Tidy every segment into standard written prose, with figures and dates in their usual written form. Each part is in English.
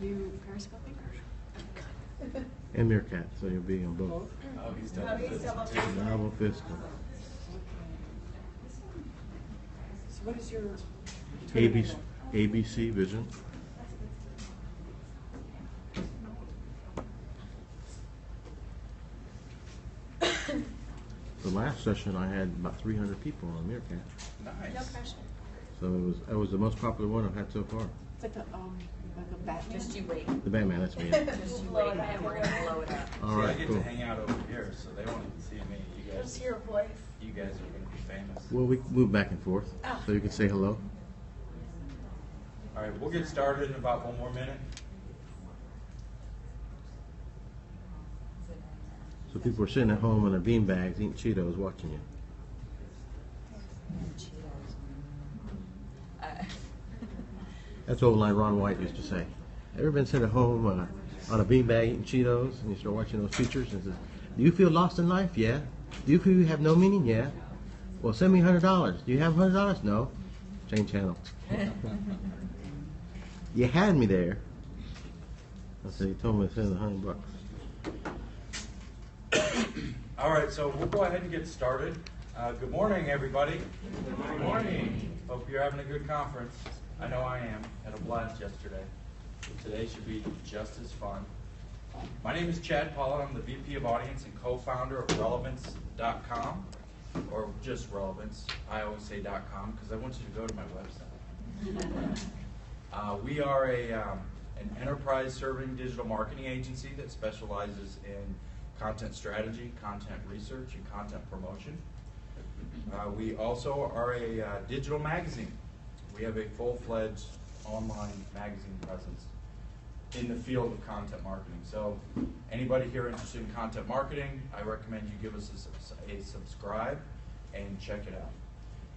you periscoping? And Meerkat, so you'll be on both. Oh, he's double Double fiscal. So what is your ABC, ABC Vision. The last session I had about 300 people on Meerkat, Nice. No pressure. so it was the most popular one I've had so far. It's like a Batman. Just you wait. The Batman, that's me. Just you wait, and we're gonna blow it up. All See, I right, get cool. to hang out over here, so they won't even see me. Just your voice. You guys are going to be famous. Well, we move back and forth, so you can say hello. All right, we'll get started in about 1 more minute. So people are sitting at home in their bean bags eating Cheetos watching you. That's old line Ron White used to say. Ever been sitting at home on a bean bag eating Cheetos and you start watching those features and says, do you feel lost in life? Yeah. Do you feel you have no meaning? Yeah. Well, send me $100. Do you have $100? No. Change channel. You had me there. I said, you told me to send $100. All right, so we'll go ahead and get started. Good morning, everybody. Good morning. Hope you're having a good conference. I know I am. Had a blast yesterday. Today should be just as fun. My name is Chad Pollard. I'm the VP of Audience and co-founder of Relevance.com, or just Relevance. I always say .com because I want you to go to my website. We are an enterprise serving digital marketing agency that specializes in content strategy, content research, and content promotion. We also are a digital magazine. We have a full-fledged online magazine presence in the field of content marketing. So anybody here interested in content marketing, I recommend you give us a subscribe and check it out.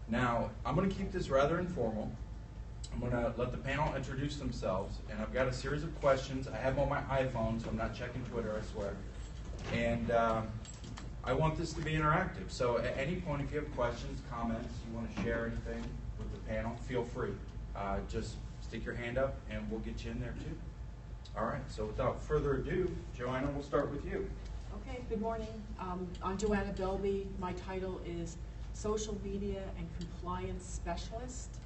Now, I'm going to keep this rather informal. I'm going to let the panel introduce themselves, and I've got a series of questions. I have them on my iPhone, so I'm not checking Twitter, I swear. And I want this to be interactive. So at any point, if you have questions, comments, you want to share anything with the panel, feel free. Just stick your hand up, and we'll get you in there too. All right, so without further ado, Joanna, we'll start with you. Okay, good morning. I'm Joanna Belby. My title is Social Media and Compliance Specialist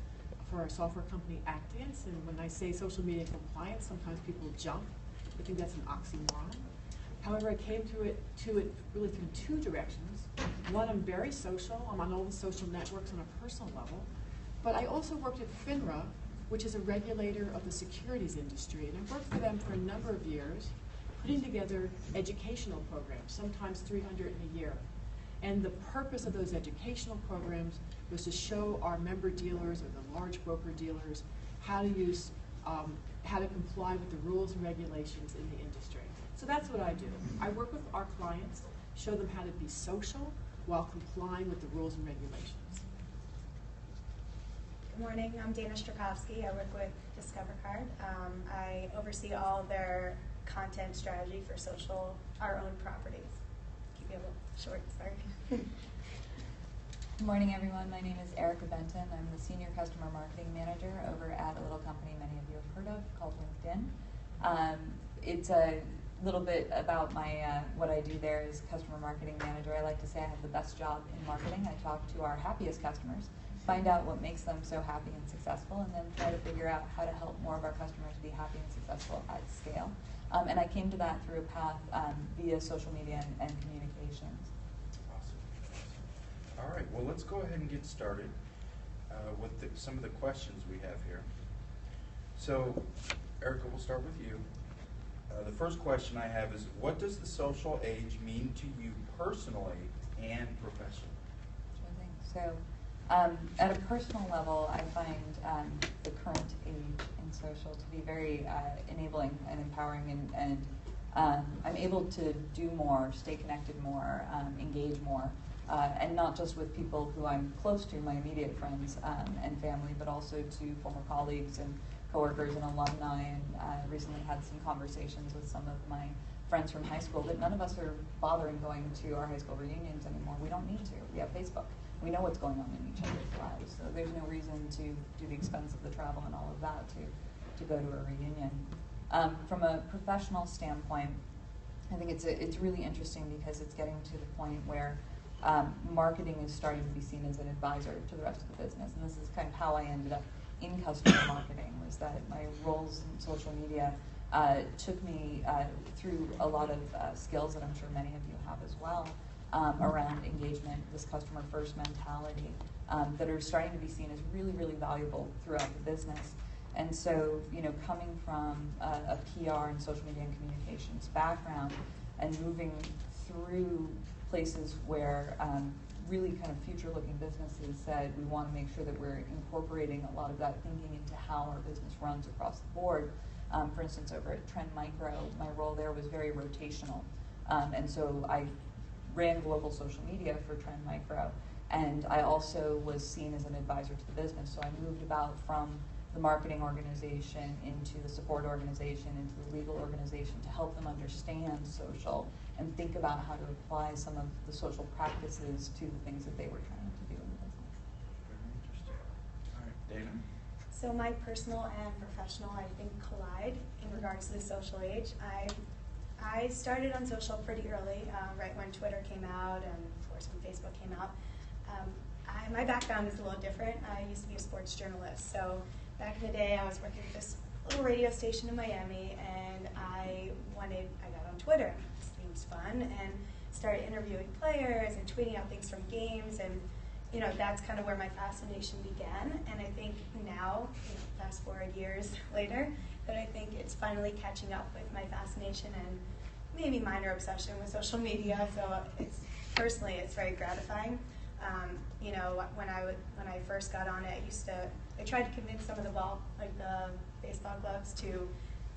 for our software company Actiance. And when I say social media compliance, sometimes people jump. I think that's an oxymoron. However, I came to it really through two directions. One, I'm very social. I'm on all the social networks on a personal level. But I also worked at FINRA, which is a regulator of the securities industry. And I worked for them for a number of years, putting together educational programs, sometimes 300 in a year. And the purpose of those educational programs was to show our member dealers or the large broker dealers how to use, how to comply with the rules and regulations in the industry. So that's what I do. I work with our clients, show them how to be social while complying with the rules and regulations. Good morning, I'm Dana Strakowski. I work with Discover Card. I oversee all of their content strategy for social, our own properties. Keep you a little short, sorry. Good morning, everyone. My name is Erica Benton. I'm the Senior Customer Marketing Manager over at a little company many of you have heard of called LinkedIn. It's a little bit about my what I do there as Customer Marketing Manager. I like to say I have the best job in marketing. I talk to our happiest customers, find out what makes them so happy and successful, and then try to figure out how to help more of our customers be happy and successful at scale. And I came to that through a path via social media and communications. All right, well, let's go ahead and get started with some of the questions we have here. So, Erica, we'll start with you. The first question I have is, what does the social age mean to you personally and professionally? Sure thing. So, at a personal level, I find the current age in social to be very enabling and empowering, and I'm able to do more, stay connected more, engage more, and not just with people who I'm close to, my immediate friends and family, but also to former colleagues and coworkers and alumni, and recently had some conversations with some of my friends from high school that none of us are bothering going to our high school reunions anymore. We don't need to. We have Facebook. We know what's going on in each other's lives, so there's no reason to do the expense of the travel and all of that to go to a reunion. From a professional standpoint, I think it's really interesting because it's getting to the point where marketing is starting to be seen as an advisor to the rest of the business, and this is kind of how I ended up in customer marketing. Was that my roles in social media took me through a lot of skills that I'm sure many of you have as well around engagement, this customer first mentality that are starting to be seen as really, really valuable throughout the business. And so, coming from a PR and social media and communications background and moving through places where really kind of future-looking businesses said we want to make sure that we're incorporating a lot of that thinking into how our business runs across the board. For instance, over at Trend Micro, my role there was very rotational. And so I ran global social media for Trend Micro, and I also was seen as an advisor to the business. So I moved about from the marketing organization into the support organization, into the legal organization to help them understand social and think about how to apply some of the social practices to the things that they were trying to do in the business. Very interesting. All right, Dana? So my personal and professional, I think, collide in regards to the social age. I started on social pretty early, right when Twitter came out and of course when Facebook came out. My background is a little different. I used to be a sports journalist. So back in the day, I was working at this little radio station in Miami, and I got on Twitter. It seems fun, and started interviewing players and tweeting out things from games, and that's kind of where my fascination began. And I think now, fast forward years later, that I think it's finally catching up with my fascination and maybe minor obsession with social media. So it's very gratifying. When I first got on it, I tried to convince some of the baseball clubs to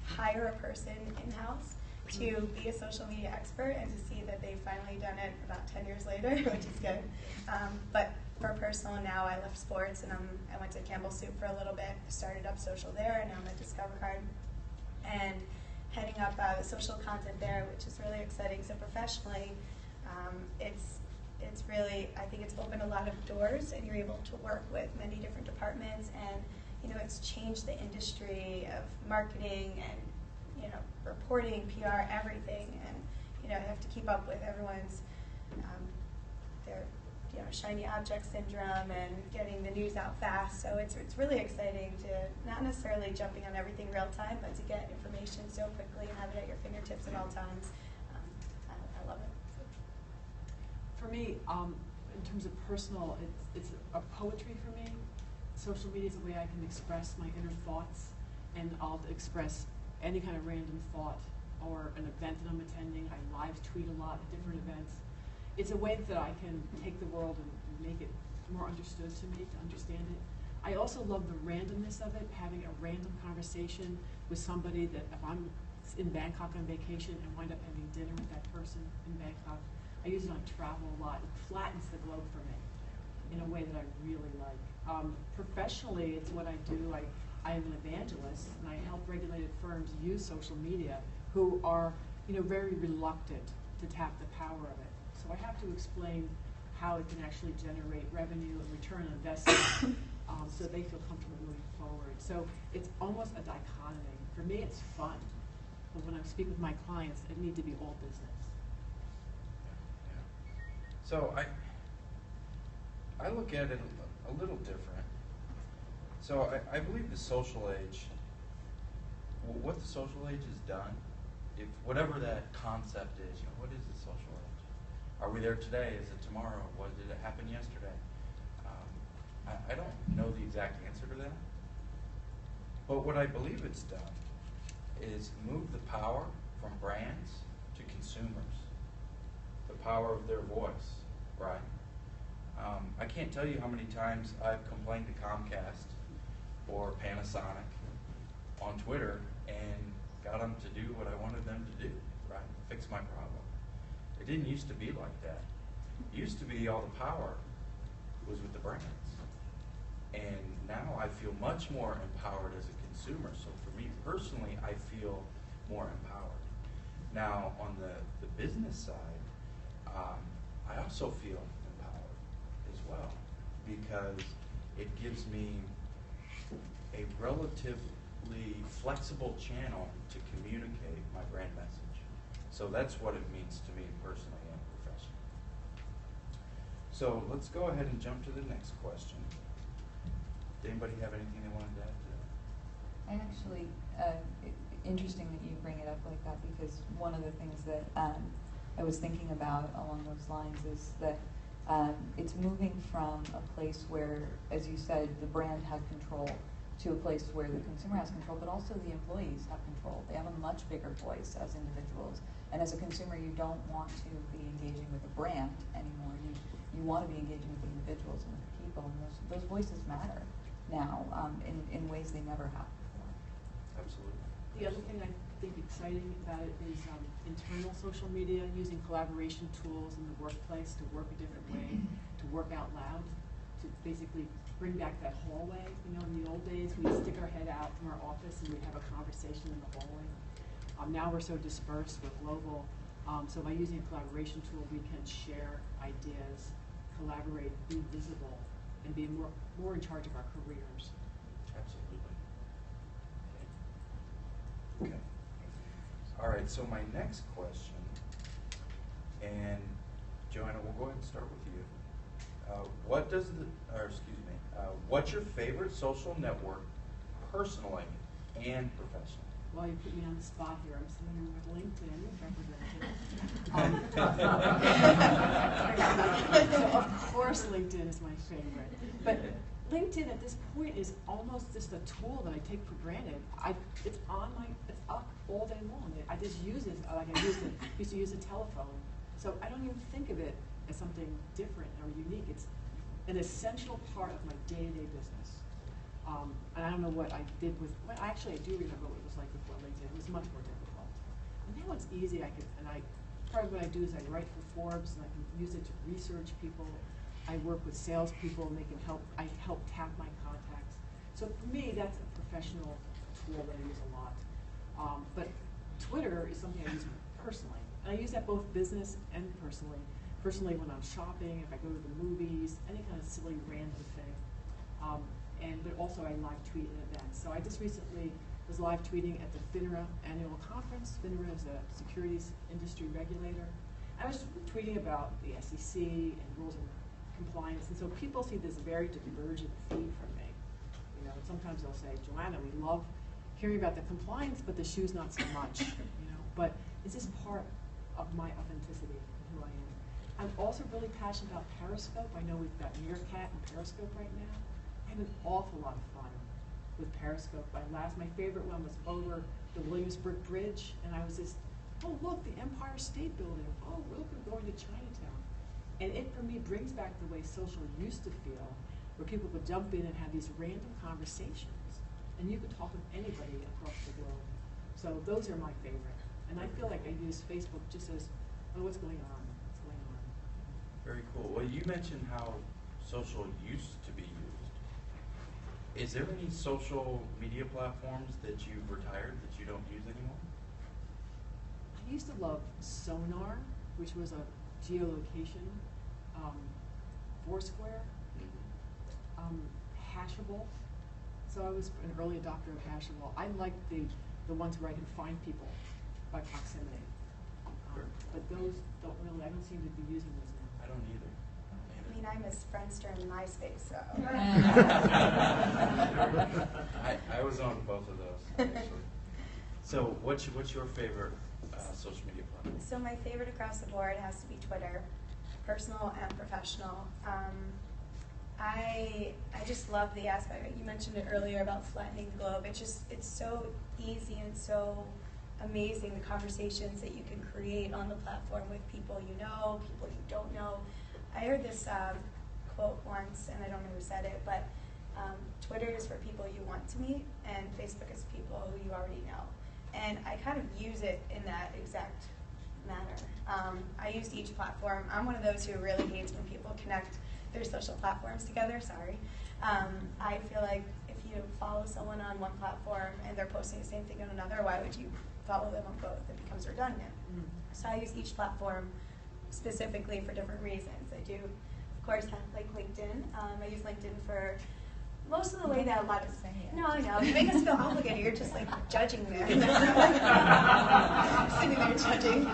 hire a person in-house to be a social media expert, and to see that they've finally done it about 10 years later, which is good. But for personal, now I left sports and I went to Campbell Soup for a little bit, started up social there, and now I'm at Discover Card, and heading up social content there, which is really exciting. So professionally, it's really, I think it's opened a lot of doors, and you're able to work with many different departments, and it's changed the industry of marketing and reporting, PR, everything, and I have to keep up with everyone's their shiny object syndrome and getting the news out fast. So it's really exciting to not necessarily jumping on everything real time, but to get information so quickly and have it at your fingertips at all times. I love it. For me, in terms of personal, it's a poetry for me. Social media is a way I can express my inner thoughts, and I'll express any kind of random thought or an event that I'm attending. I live tweet a lot at different events. It's a way that I can take the world and make it more understood to me, to understand it. I also love the randomness of it, having a random conversation with somebody that if I'm in Bangkok on vacation and wind up having dinner with that person in Bangkok, I use it on travel a lot. It flattens the globe for me in a way that I really like. Professionally, it's what I do. I am an evangelist, and I help regulated firms use social media who are, very reluctant to tap the power of it. So I have to explain how it can actually generate revenue and return on investment, so they feel comfortable moving forward. So it's almost a dichotomy. For me, it's fun, but when I speak with my clients, it needs to be all business. So I look at it a little different. So I believe the social age, what the social age has done, if whatever that concept is, what is the social age? Are we there today? Is it tomorrow? What did it happen yesterday? I don't know the exact answer to that. But what I believe it's done is move the power from brands to consumers, the power of their voice, right? I can't tell you how many times I've complained to Comcast or Panasonic on Twitter and got them to do what I wanted them to do, right? Fix my problem. It didn't used to be like that. It used to be all the power was with the brands. And now I feel much more empowered as a consumer. So for me personally, I feel more empowered. Now on the business side, I also feel empowered as well, because it gives me a relative flexible channel to communicate my brand message. So that's what it means to me personally and professionally. So let's go ahead and jump to the next question. Did anybody have anything they wanted to add to that? I actually, interesting that you bring it up like that, because one of the things that I was thinking about along those lines is that it's moving from a place where, as you said, the brand had control to a place where the consumer has control, but also the employees have control. They have a much bigger voice as individuals. And as a consumer, you don't want to be engaging with a brand anymore. You want to be engaging with the individuals and with the people, and those voices matter now in ways they never have before. Absolutely. The other thing I think exciting about it is internal social media, using collaboration tools in the workplace to work a different way, to work out loud, to basically bring back that hallway. You know, in the old days, we'd stick our head out from our office and we'd have a conversation in the hallway. Now we're so dispersed, we're global. So by using a collaboration tool, we can share ideas, collaborate, be visible, and be more in charge of our careers. Absolutely. Okay. All right, so my next question, and Joanna, we'll go ahead and start with you. What's your favorite social network, personally and professionally? Well, you put me on the spot here. I'm sitting here with LinkedIn represented. So of course LinkedIn is my favorite. But LinkedIn at this point is almost just a tool that I take for granted. It's up all day long. I just use it like I used to use a telephone. So I don't even think of it as something different or unique. It's an essential part of my day-to-day business. And I don't know what I did with, well, actually I do remember what it was like before LinkedIn. It was much more difficult. And now it's easy. Part of what I do is I write for Forbes and I can use it to research people. I work with salespeople and I help tap my contacts. So for me, that's a professional tool that I use a lot. But Twitter is something I use personally. And I use that both business and personally. Personally when I'm shopping, if I go to the movies, any kind of silly random thing. But also I live tweet at events. So I just recently was live tweeting at the FINRA annual conference. FINRA is a securities industry regulator. I was tweeting about the SEC and rules and compliance, and so people see this very divergent feed from me. You know, and sometimes they'll say, Joanna, we love hearing about the compliance, but the shoes not so much. You know, but it's just part of my authenticity and who I am. I'm also really passionate about Periscope. I know we've got Meerkat and Periscope right now. I have an awful lot of fun with Periscope. My favorite one was over the Williamsburg Bridge, and I was just, oh look, the Empire State Building. Oh look, we're going to Chinatown. And it, for me, brings back the way social used to feel, where people would jump in and have these random conversations, and you could talk with anybody across the globe. So those are my favorite. And I feel like I use Facebook just as, oh, what's going on? What's going on? Very cool. Well, you mentioned how social used to be used. Is there any social media platforms that you've retired that you don't use anymore? I used to love Sonar, which was a geolocation, Foursquare, Hashable. So I was an early adopter of Hashable. I liked the ones where I could find people by proximity. Sure. But those I don't seem to be using those now. I don't either. I mean, I miss Friendster and MySpace, so. I was on both of those, actually. So what's your favorite social media platform? So my favorite across the board has to be Twitter, personal and professional. I just love the aspect. You mentioned it earlier about flattening the globe. It's so easy and so amazing, the conversations that you can create on the platform with people you know, people you don't know. I heard this quote once, and I don't know who said it, but Twitter is for people you want to meet, and Facebook is people who you already know. And I kind of use it in that exact manner. I use each platform. I'm one of those who really hates when people connect their social platforms together, sorry. I feel like if you follow someone on one platform and they're posting the same thing on another, why would you follow them on both? It becomes redundant. So I use each platform specifically for different reasons. I do, of course, have like LinkedIn. I use LinkedIn for most of the way that a lot of Say it. no, I know you make us feel obligated. You're just like judging there, sitting there judging.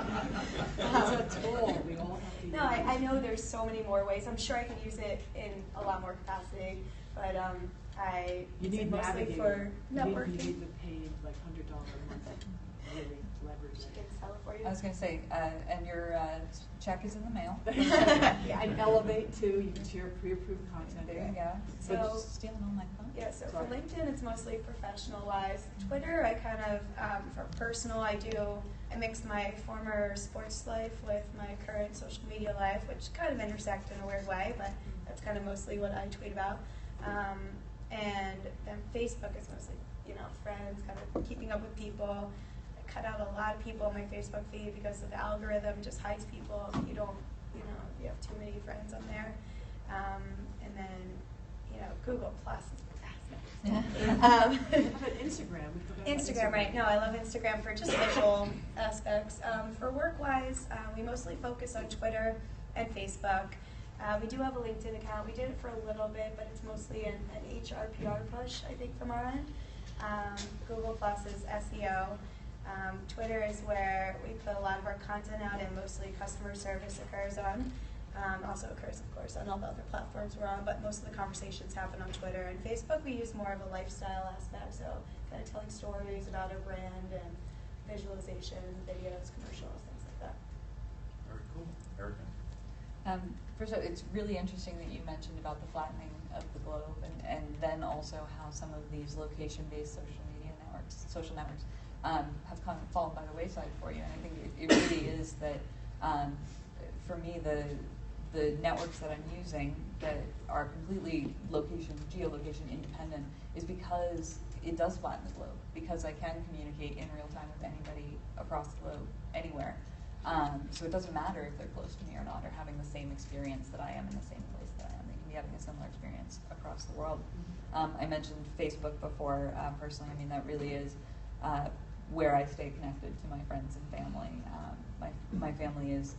It's a tool, we all have to use. No, I know there's so many more ways. I'm sure I could use it in a lot more capacity, but I You use it need mostly Navigator. for You networking. need the paid, like, $100 a month, really leverage She it. can sell it for you. I was going to say, and your check is in the mail. Yeah, and Elevate too, you can share pre-approved content. There you go. So- So stealing all my fun. Yeah, so for Sorry. LinkedIn, it's mostly professional-wise. Twitter, I kind of, for personal, I mix my former sports life with my current social media life, which kind of intersect in a weird way, but that's kind of mostly what I tweet about. And then Facebook is mostly, friends, kind of keeping up with people. I cut out a lot of people on my Facebook feed because the algorithm just hides people. You don't, you have too many friends on there. And then, Google Plus is fantastic. How about Instagram? We forgot about Instagram, right? No, I love Instagram for just visual aspects. For work-wise, we mostly focus on Twitter and Facebook. We do have a LinkedIn account. We did it for a little bit, but it's mostly an HR PR push, I think, from our end. Google Plus is SEO. Twitter is where we put a lot of our content out, and mostly customer service occurs on. Also occurs, of course, on all the other platforms we're on, but most of the conversations happen on Twitter. And Facebook, we use more of a lifestyle aspect, so kind of telling stories about our brand and visualization, videos, commercials, things like that. Very cool. Erica? First of all, it's really interesting that you mentioned about the flattening of the globe, and then also how some of these location-based social networks, have kind of fallen by the wayside for you. And I think it really is that, for me, the networks that I'm using that are completely geolocation independent is because it does flatten the globe, because I can communicate in real time with anybody across the globe, anywhere. So it doesn't matter if they're close to me or not, or having the same experience that I am in the same place that I am. They can be having a similar experience across the world. I mentioned Facebook before. Personally, I mean, that really is where I stay connected to my friends and family. My family is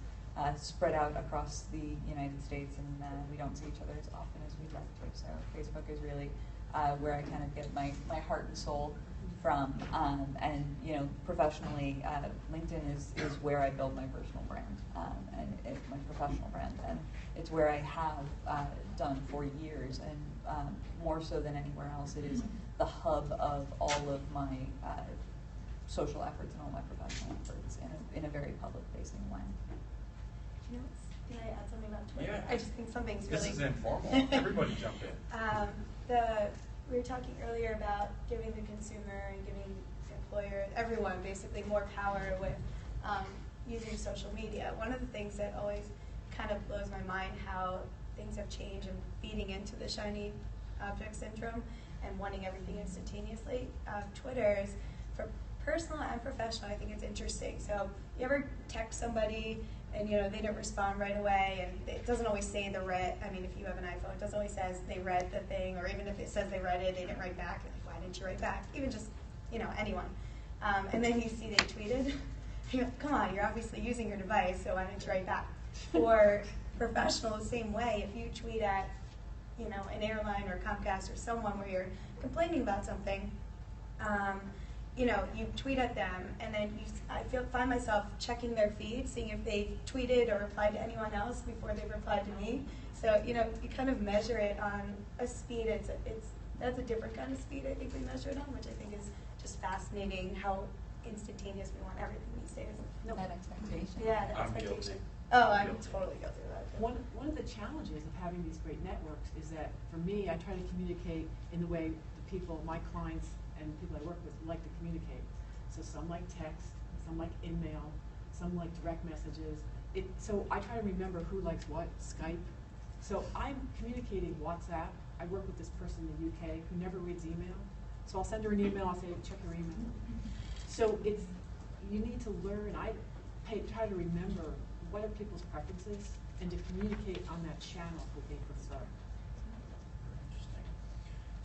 spread out across the United States, and we don't see each other as often as we'd like to. So Facebook is really where I kind of get my heart and soul from. And professionally, LinkedIn is where I build my personal brand and my professional brand, and it's where I have done for years, and more so than anywhere else, it is the hub of all of my social efforts and all my professional efforts in a very public-facing way. Can I add something about Twitter? Yeah. I just think something's This really... is informal. Everybody jump in. We were talking earlier about giving the consumer and giving the employer, everyone basically, more power with using social media. One of the things that always kind of blows my mind, how things have changed and feeding into the shiny object syndrome and wanting everything instantaneously. Twitter is, for personal and professional, I think it's interesting. So you ever text somebody and they don't respond right away, and it doesn't always say they read. I mean, if you have an iPhone, it doesn't always says they read the thing, or even if it says they read it, they didn't write back. Like, why didn't you write back? Even just anyone. And then you see they tweeted. You go, come on, you're obviously using your device, so why didn't you write back? Or professional, the same way. If you tweet at an airline or Comcast or someone where you're complaining about something, you tweet at them, and then I find myself checking their feed, seeing if they tweeted or replied to anyone else before they replied to me. So you kind of measure it on a speed. That's a different kind of speed I think we measure it on, which I think is just fascinating. How instantaneous we want everything these days. That expectation. Yeah, that I'm expectation. guilty. Oh, I'm Guilty. totally guilty of that. One of the challenges of having these great networks is that, for me, I try to communicate in the way the people, my clients and people I work with, like to communicate. So some like text, some like email, some like direct messages. So I try to remember who likes what, Skype. So I'm communicating WhatsApp. I work with this person in the UK who never reads email. So I'll send her an email, I'll say, check your email. So you need to learn, try to remember what are people's preferences and to communicate on that channel that they prefer. Interesting.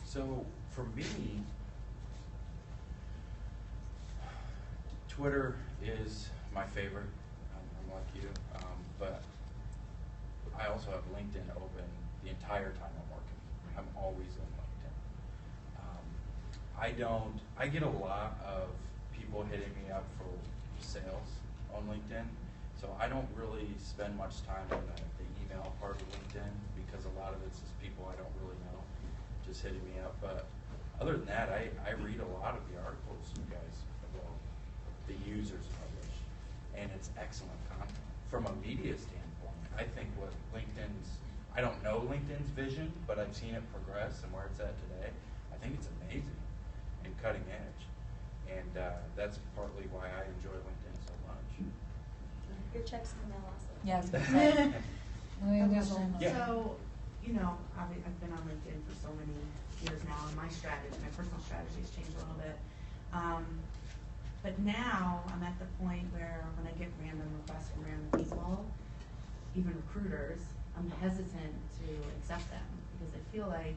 So for me, Twitter is my favorite. I'm like you, but I also have LinkedIn open the entire time I'm working. I'm always in LinkedIn. I get a lot of people hitting me up for sales on LinkedIn, so I don't really spend much time on the email part of LinkedIn because a lot of it's just people I don't really know just hitting me up. But other than that, I read a lot of the articles you guys, well, the users publish, and it's excellent content. From a media standpoint, I think what I don't know LinkedIn's vision, but I've seen it progress and where it's at today. I think it's amazing and cutting edge. And that's partly why I enjoy LinkedIn so much. Your check's in the mail also. Yes. Yeah. So, you know, I've been on LinkedIn for so many years now, and my personal strategy has changed a little bit. But now I'm at the point where when I get random requests from random people, even recruiters, I'm hesitant to accept them because I feel like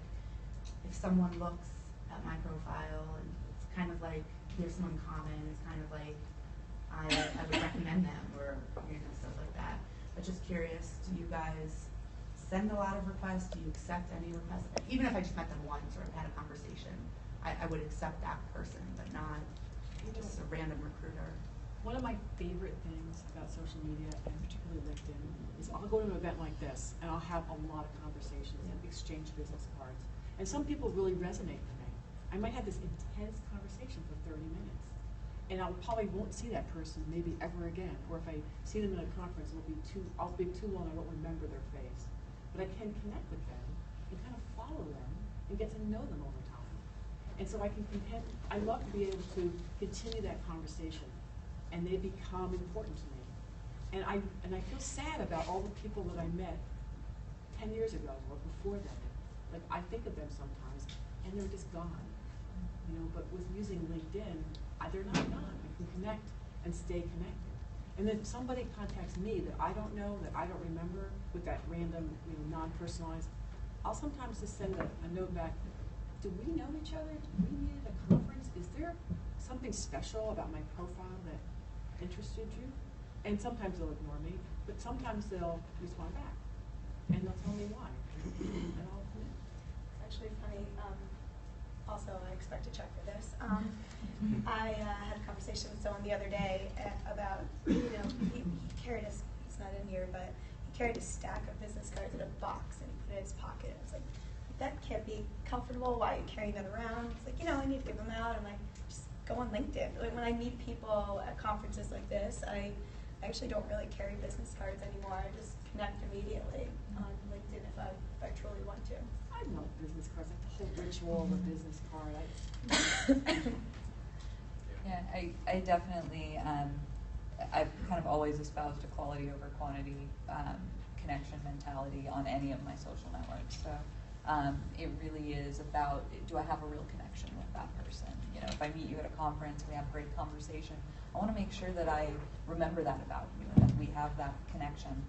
if someone looks at my profile and it's kind of like there's some in common, it's kind of like I would recommend them or stuff like that. But just curious, do you guys send a lot of requests? Do you accept any requests? Even if I just met them once or had a conversation, I would accept that person, but not just a random recruiter. One of my favorite things about social media, and particularly LinkedIn, is I'll go to an event like this, and I'll have a lot of conversations and exchange business cards. And some people really resonate with me. I might have this intense conversation for 30 minutes, and I probably won't see that person maybe ever again. Or if I see them in a conference, I'll be too long, I won't remember their face. But I can connect with them and kind of follow them and get to know them over time. And so I love to be able to continue that conversation, and they become important to me. And I feel sad about all the people that I met 10 years ago or before then. Like, I think of them sometimes, and they're just gone. You know, but with using LinkedIn, they're not gone. I can connect and stay connected. And if somebody contacts me that I don't know, that I don't remember, with that random, non-personalized, I'll sometimes just send a note back. Do we know each other? Did we meet at a conference? Is there something special about my profile that interested you? And sometimes they'll ignore me, but sometimes they'll respond back, and they'll tell me why, and I'll commit. It's actually funny. Also, I expect a check for this. I had a conversation with someone the other day about, he carried he's not in here, but he carried a stack of business cards in a box and he put it in his pocket. I was like, that can't be comfortable. Why are you carrying that around? It's like, I need to give them out. I'm like, just go on LinkedIn. Like, when I meet people at conferences like this, I actually don't really carry business cards anymore. I just connect immediately on LinkedIn if I truly want to. I love business cards, like the whole ritual of a business card. Yeah, I definitely, I've kind of always espoused a quality over quantity connection mentality on any of my social networks. So it really is about, do I have a real connection with that person? If I meet you at a conference, we have a great conversation, I want to make sure that I remember that about you and that we have that connection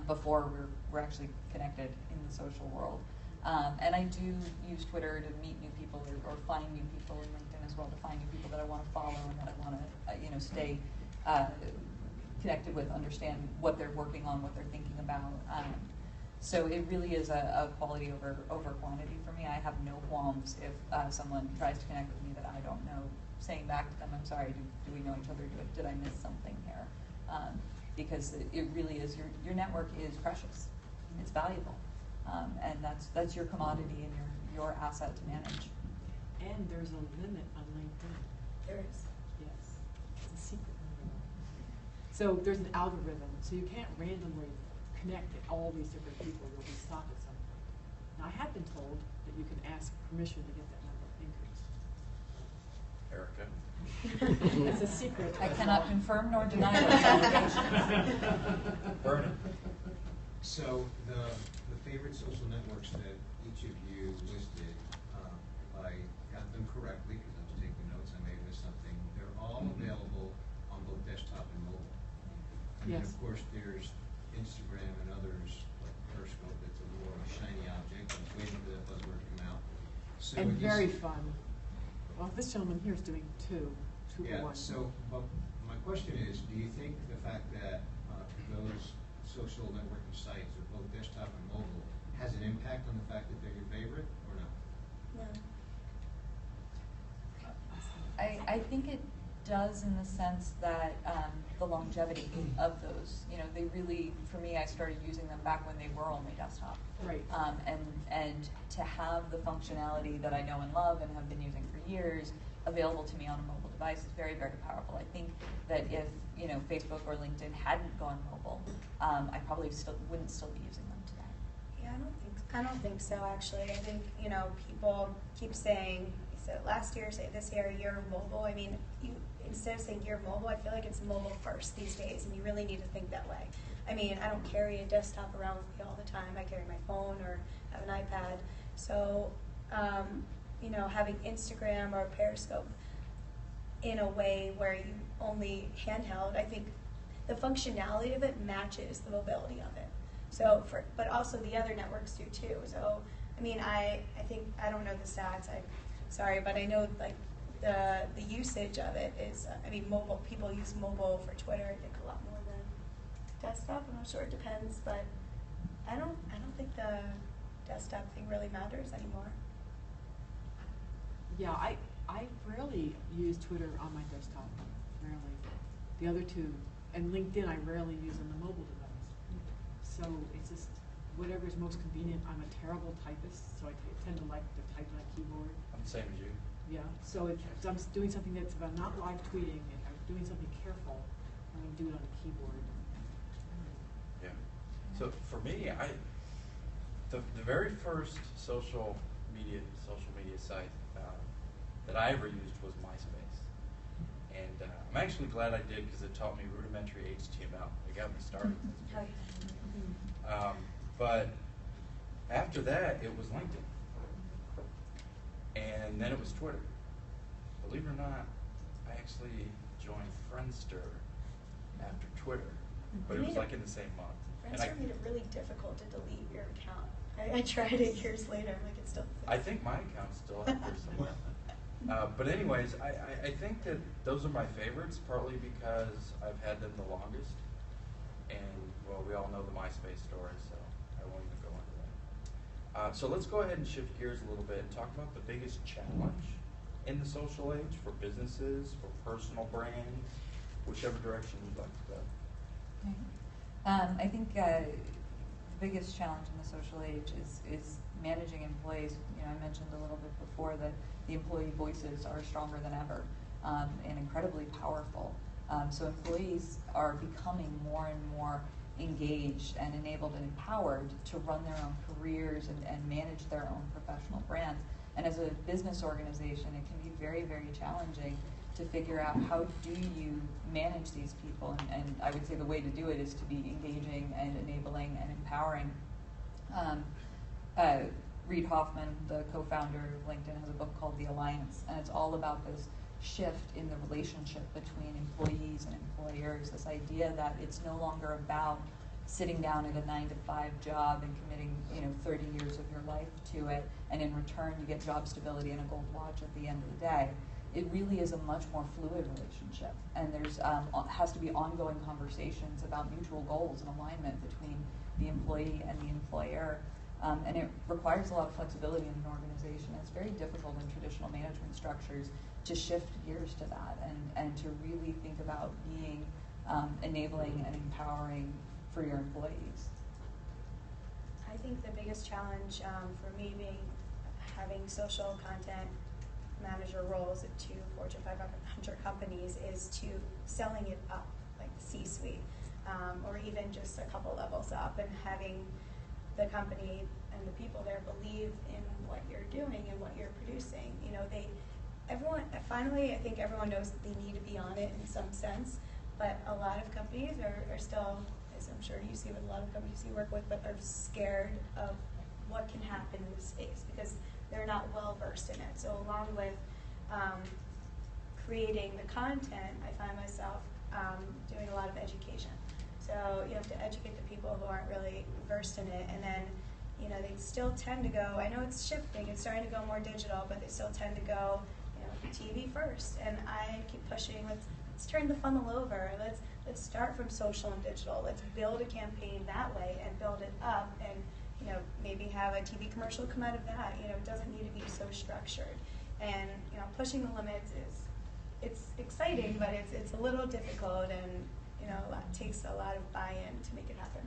before we're actually connected in the social world. And I do use Twitter to meet new people or find new people, in LinkedIn as well to find new people that I want to follow and that I want to stay connected with, understand what they're working on, what they're thinking about. So it really is a quality over quantity for me. I have no qualms if someone tries to connect with me that I don't know, saying back to them, I'm sorry, do we know each other? Did I miss something here? Because it really is, your network is precious. It's valuable. And that's your commodity and your asset to manage. And there's a limit on LinkedIn. There is. Yes, it's a secret limit. So there's an algorithm, so you can't randomly connect to all these different people. You'll be stopped at some point. Now, I have been told that you can ask permission to get that number increased. Erica? It's a secret. I cannot confirm nor deny those allegations. Vernon? So the favorite social networks that each of you listed, if I got them correctly, because I was taking notes, I may have missed something, they're all available on both desktop and mobile. And then Yes. of course there's Instagram and others like Periscope that's a more shiny object. I was waiting for that buzzword to come out. So And it very is- fun. Well, this gentleman here is doing two for Yeah, one. so but my question is, do you think the fact that those social networking sites are both desktop and mobile has an impact on the fact that they're your favorite or not? No. does in the sense that the longevity of those, you know, they really, for me, I started using them back when they were only desktop. Right. And to have the functionality that I know and love and have been using for years available to me on a mobile device is very, very powerful. I think that if, you know, Facebook or LinkedIn hadn't gone mobile, I probably wouldn't still be using them today. Yeah, I don't think so, actually. I think, you know, people keep saying, you said it last year, say it this year, you're mobile. I mean, instead of saying you're mobile, I feel like it's mobile first these days, and you really need to think that way. I mean, I don't carry a desktop around with me all the time. I carry my phone or have an iPad. So, you know, having Instagram or Periscope in a way where you only handheld, I think the functionality of it matches the mobility of it. So, but also the other networks do too. So, I mean, I think, I don't know the stats, I'm sorry, but I know like the usage of it is, I mean, mobile, people use mobile for Twitter, I think, a lot more than desktop. I'm not sure, it depends, but I don't think the desktop thing really matters anymore. Yeah, I rarely use Twitter on my desktop, rarely. The other two, and LinkedIn I rarely use on the mobile device. So it's just whatever is most convenient. I'm a terrible typist, so I tend to like to type on a keyboard. I'm the same as you. Yeah, so if I'm doing something that's about not live tweeting, if I'm doing something careful, I'm going to do it on a keyboard. Yeah. So for me, the very first social media site that I ever used was MySpace, and I'm actually glad I did because it taught me rudimentary HTML. It got me started. But after that, it was LinkedIn, and then it was Twitter. Believe it or not, I actually joined Friendster after Twitter, but it was like in the same month. Friendster made it really difficult to delete your account. I tried it years later, I'm like, it's still the same. I think my account's still out there somewhere. But anyways, I think that those are my favorites, partly because I've had them the longest. And, well, we all know the MySpace story, so I won't even go into that. So let's go ahead and shift gears a little bit and talk about the biggest challenge in the social age for businesses, for personal brands, whichever direction you'd like to go. I think the biggest challenge in the social age is managing employees. You know, I mentioned a little bit before that the employee voices are stronger than ever and incredibly powerful. So employees are becoming more and more engaged and enabled and empowered to run their own careers and manage their own professional brands. And as a business organization, it can be very, very challenging to figure out how do you manage these people. And I would say the way to do it is to be engaging and enabling and empowering. Reid Hoffman, the co-founder of LinkedIn, has a book called The Alliance, and it's all about this shift in the relationship between employees and employers, this idea that it's no longer about sitting down at a 9-to-5 job and committing, 30 years of your life to it, and in return you get job stability and a gold watch at the end of the day. It really is a much more fluid relationship, and there's has to be ongoing conversations about mutual goals and alignment between the employee and the employer. And it requires a lot of flexibility in an organization. It's very difficult in traditional management structures to shift gears to that and to really think about being enabling and empowering for your employees. I think the biggest challenge for me having social content manager roles at 2 Fortune 500 companies is to selling it up, like the C-suite, or even just a couple levels up, and having the company and the people there believe in what you're doing and what you're producing. Finally, I think everyone knows that they need to be on it in some sense, but a lot of companies are still, as I'm sure you see with a lot of companies you work with, but are scared of what can happen in the space because they're not well versed in it. So along with creating the content, I find myself doing a lot of education. So you have to educate the people who aren't really versed in it, and then they still tend to go, I know it's shifting, it's starting to go more digital, but they still tend to go, TV first. And I keep pushing, let's turn the funnel over, let's start from social and digital, let's build a campaign that way and build it up, and maybe have a TV commercial come out of that. It doesn't need to be so structured. And pushing the limits it's exciting, but it's a little difficult, and it takes a lot of buy-in to make it happen.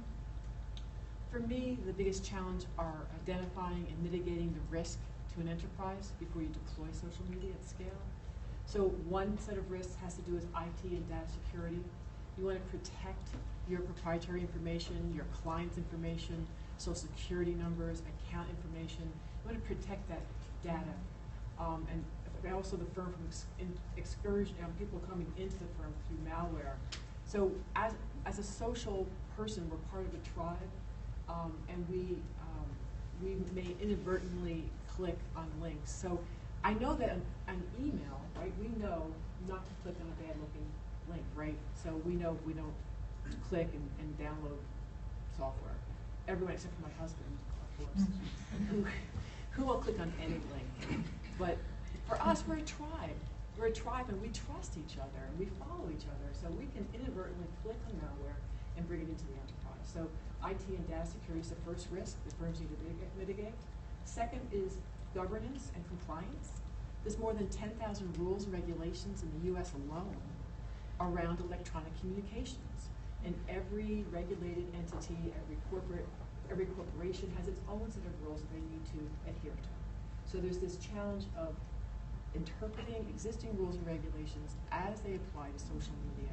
For me, the biggest challenge are identifying and mitigating the risk to an enterprise before you deploy social media at scale. So one set of risks has to do with IT and data security. You want to protect your proprietary information, your client's information, social security numbers, account information. You want to protect that data. And also the firm from excursion, people coming into the firm through malware. So as a social person, we're part of a tribe, and we may inadvertently click on links. So I know that an email, right, we know not to click on a bad looking link, right? So we know we don't click and download software. Everyone except for my husband, of course, who will click on any link. But for us, we're a tribe. We're a tribe, and we trust each other, and we follow each other. So we can inadvertently click on malware and bring it into the enterprise. So IT and data security is the first risk that firms need to mitigate. Second is governance and compliance. There's more than 10,000 rules and regulations in the U.S. alone around electronic communications. And every regulated entity, every corporation has its own set of rules that they need to adhere to. So there's this challenge of interpreting existing rules and regulations as they apply to social media.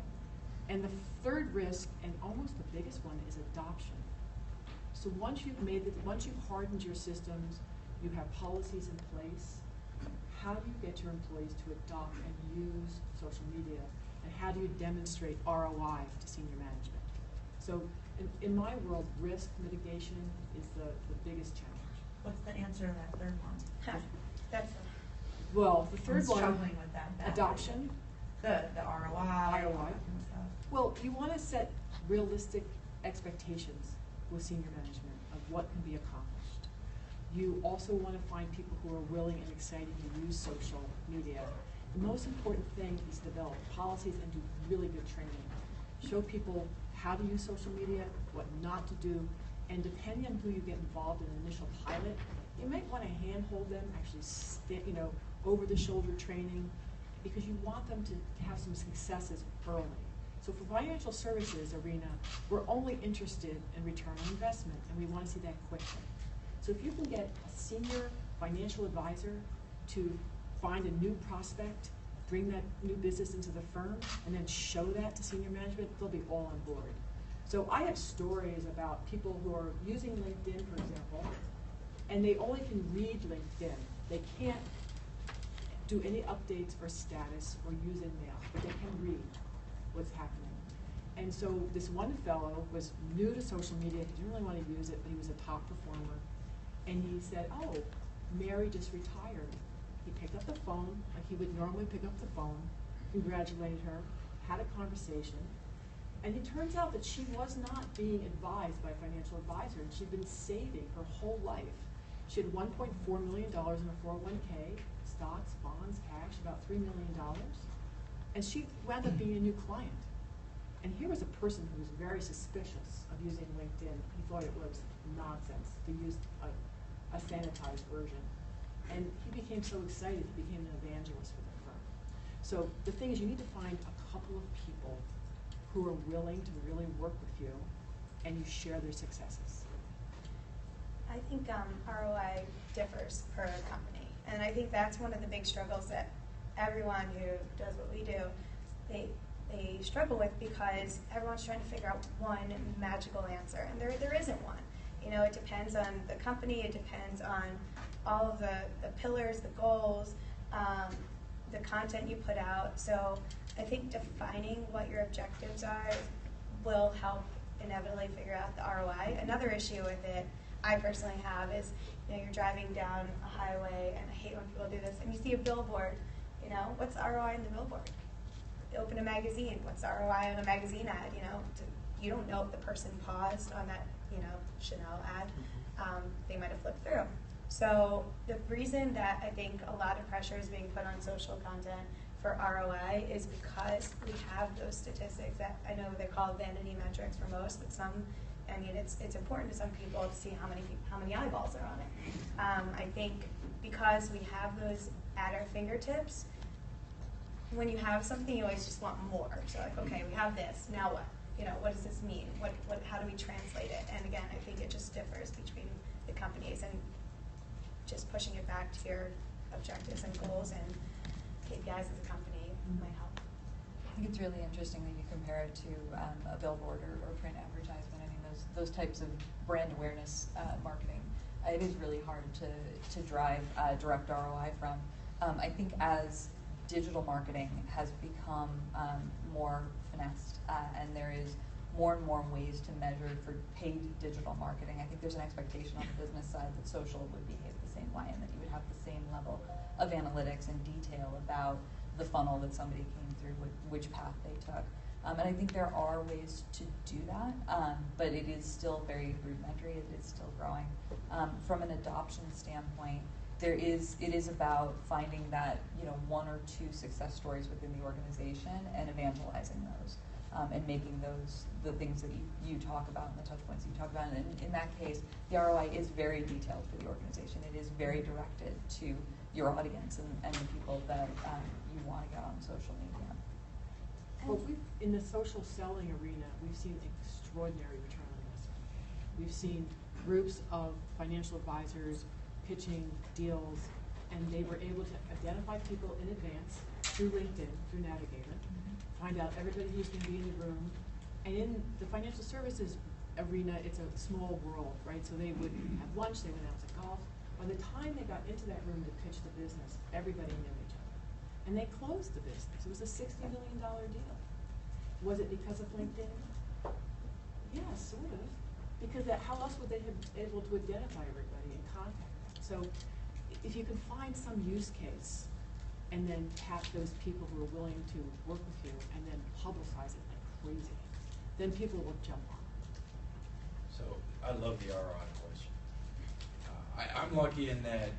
And the third risk, and almost the biggest one, is adoption. So once you've hardened your systems, you have policies in place, how do you get your employees to adopt and use social media? And how do you demonstrate ROI to senior management? So in my world, risk mitigation is the biggest challenge. What's the answer to that third one? That's Well, the third I'm one, struggling with that badly. adoption. The ROI. all that ROI. kind of stuff. Well, you want to set realistic expectations with senior management of what can be accomplished. You also want to find people who are willing and excited to use social media. The most important thing is develop policies and do really good training. Show people how to use social media, what not to do, and depending on who you get involved in an initial pilot, you might want to handhold them, actually over-the-shoulder training, because you want them to have some successes early. So for financial services arena, we're only interested in return on investment, and we want to see that quickly. So if you can get a senior financial advisor to find a new prospect, bring that new business into the firm, and then show that to senior management, they'll be all on board. So I have stories about people who are using LinkedIn, for example, and they only can read LinkedIn. They can't do any updates or status or use email, but they can read what's happening. And so this one fellow was new to social media. He didn't really want to use it, but he was a top performer. And he said, oh, Mary just retired. He picked up the phone, like he would normally pick up the phone, congratulated her, had a conversation, and it turns out that she was not being advised by a financial advisor, and she'd been saving her whole life. She had $1.4 million in a 401k, stocks, bonds, cash, about $3 million, and she wound up being a new client. And here was a person who was very suspicious of using LinkedIn. He thought it was nonsense to use a sanitized version. And he became so excited, he became an evangelist for the firm. So the thing is, you need to find a couple of people who are willing to really work with you, and you share their successes. I think ROI differs per company, and I think that's one of the big struggles that everyone who does what we do, they struggle with, because everyone's trying to figure out one magical answer, and there isn't one. You know, it depends on the company, it depends on all of the pillars, the goals, the content you put out. So I think defining what your objectives are will help inevitably figure out the ROI. Another issue with it I personally have is, you're driving down a highway, and I hate when people do this, and you see a billboard, what's the ROI in the billboard? You open a magazine, what's the ROI on a magazine ad? You don't know if the person paused on that, Chanel ad. They might have flipped through. So the reason that I think a lot of pressure is being put on social content for ROI is because we have those statistics that I know they call vanity metrics for most, but it's important to some people to see how many eyeballs are on it. I think because we have those at our fingertips, when you have something, you always just want more. So like, okay, we have this, now what? You know, what does this mean? How do we translate it? And again, I think it just differs between the companies, and just pushing it back to your objectives and goals and KPIs as a company might help. I think it's really interesting that you compare it to a billboard or print advertisement. I mean, those types of brand awareness marketing, it is really hard to drive direct ROI from. I think as digital marketing has become more finessed, and there is more and more ways to measure for paid digital marketing, I think there's an expectation on the business side that social would behave the same way, and that you would have the same level of analytics and detail about the funnel that somebody came through, which path they took. And I think there are ways to do that, but it is still very rudimentary. It is still growing. From an adoption standpoint, it is about finding that, you know, one or two success stories within the organization and evangelizing those, and making those the things that you talk about and the touch points you talk about. And in that case, the ROI is very detailed for the organization. It is very directed to your audience and the people that you want to get on social media. Well, in the social selling arena, we've seen extraordinary return on investment. We've seen groups of financial advisors pitching deals, and they were able to identify people in advance through LinkedIn, through Navigator, find out everybody who's going to be in the room. And in the financial services arena, it's a small world, right? So they would have lunch, they went out to golf. By the time they got into that room to pitch the business, everybody knew each other. And they closed the business. It was a $60 million deal. Was it because of LinkedIn? Yeah, sort of. Because how else would they have been able to identify everybody and contact them? So if you can find some use case and then tap those people who are willing to work with you and then publicize it like crazy, then people will jump on it. So I love the ROI question. I'm lucky in that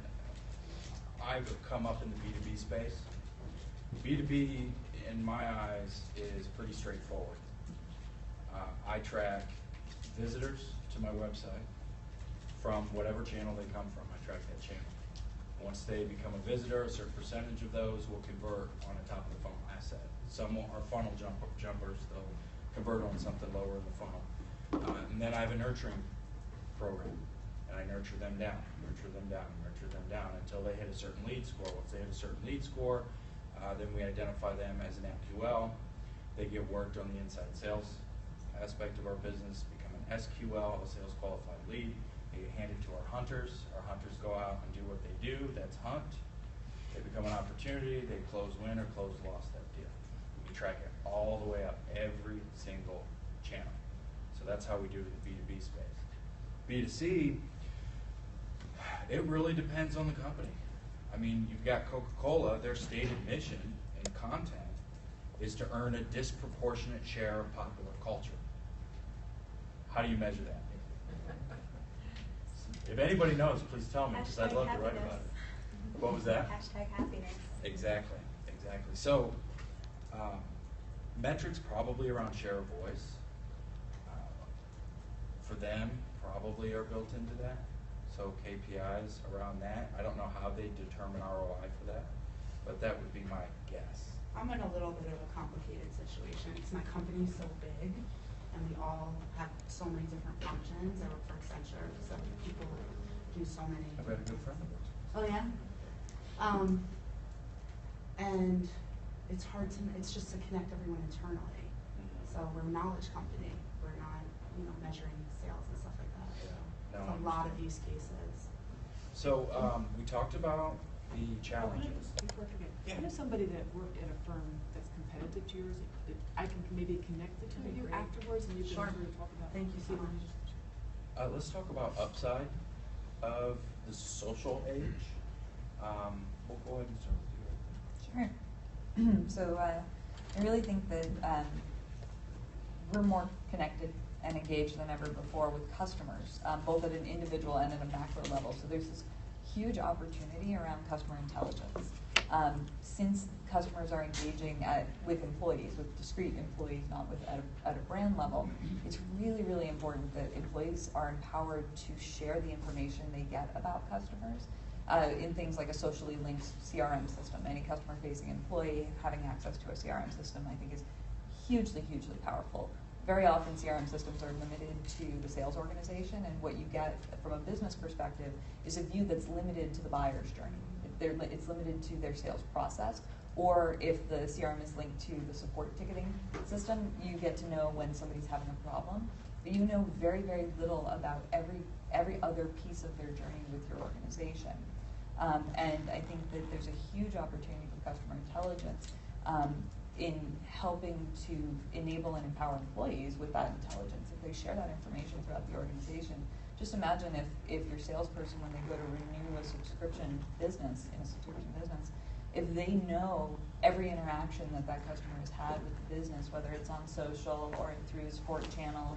I've come up in the B2B space. B2B, in my eyes, is pretty straightforward. I track visitors to my website from whatever channel they come from. I track that channel. Once they become a visitor, a certain percentage of those will convert on a top of the funnel asset. Some are funnel jumpers. They'll convert on something lower in the funnel. And then I have a nurturing program, and I nurture them down, nurture them down, nurture them down until they hit a certain lead score. Once they hit a certain lead score, then we identify them as an MQL. They get worked on the inside sales aspect of our business, become an SQL, a sales qualified lead. They get handed to our hunters. Our hunters go out and do what they do. That's hunt. They become an opportunity. They close win or close loss that deal. We track it all the way up, every single channel. So that's how we do it in the B2B space. B2C, it really depends on the company. I mean, you've got Coca-Cola, their stated mission and content is to earn a disproportionate share of popular culture. How do you measure that? If anybody knows, please tell me, because I'd love to write about it. What was that? Hashtag happiness. Exactly, exactly. So, metrics probably around share of voice. For them, probably are built into that. So KPIs around that. I don't know how they determine ROI for that, but that would be my guess. I'm in a little bit of a complicated situation because my company's so big and we all have so many different functions. I work for Accenture, so people do so many. I've got a good friend of yours. Oh yeah? And it's hard to, it's just to connect everyone internally. So we're a knowledge company. We're not, measuring sales and stuff like that. So No, it's a lot of use cases. So we talked about the challenges. Before I forget, Yeah. I know somebody that worked at a firm that's competitive to yours. I can maybe connect the two of you Great. afterwards, and you can Sure. sort of talk about. Thank you so see what much. you- Let's talk about upside of the social age. We'll go ahead and start with you. Sure. So I really think that we're more connected and engaged than ever before with customers, both at an individual and at a macro level. So there's this huge opportunity around customer intelligence. Since customers are engaging with employees, with discrete employees, not at a brand level, it's really, really important that employees are empowered to share the information they get about customers in things like a socially linked CRM system. Any customer-facing employee having access to a CRM system, I think, is hugely, hugely powerful. Very often CRM systems are limited to the sales organization, and what you get from a business perspective is a view that's limited to the buyer's journey. It's limited to their sales process, or if the CRM is linked to the support ticketing system, you get to know when somebody's having a problem, but you know very, very little about every other piece of their journey with your organization. And I think that there's a huge opportunity for customer intelligence in helping to enable and empower employees with that intelligence. If they share that information throughout the organization, just imagine if your salesperson, when they go to renew a subscription business, in a subscription business, if they know every interaction that that customer has had with the business, whether it's on social or through a support channel,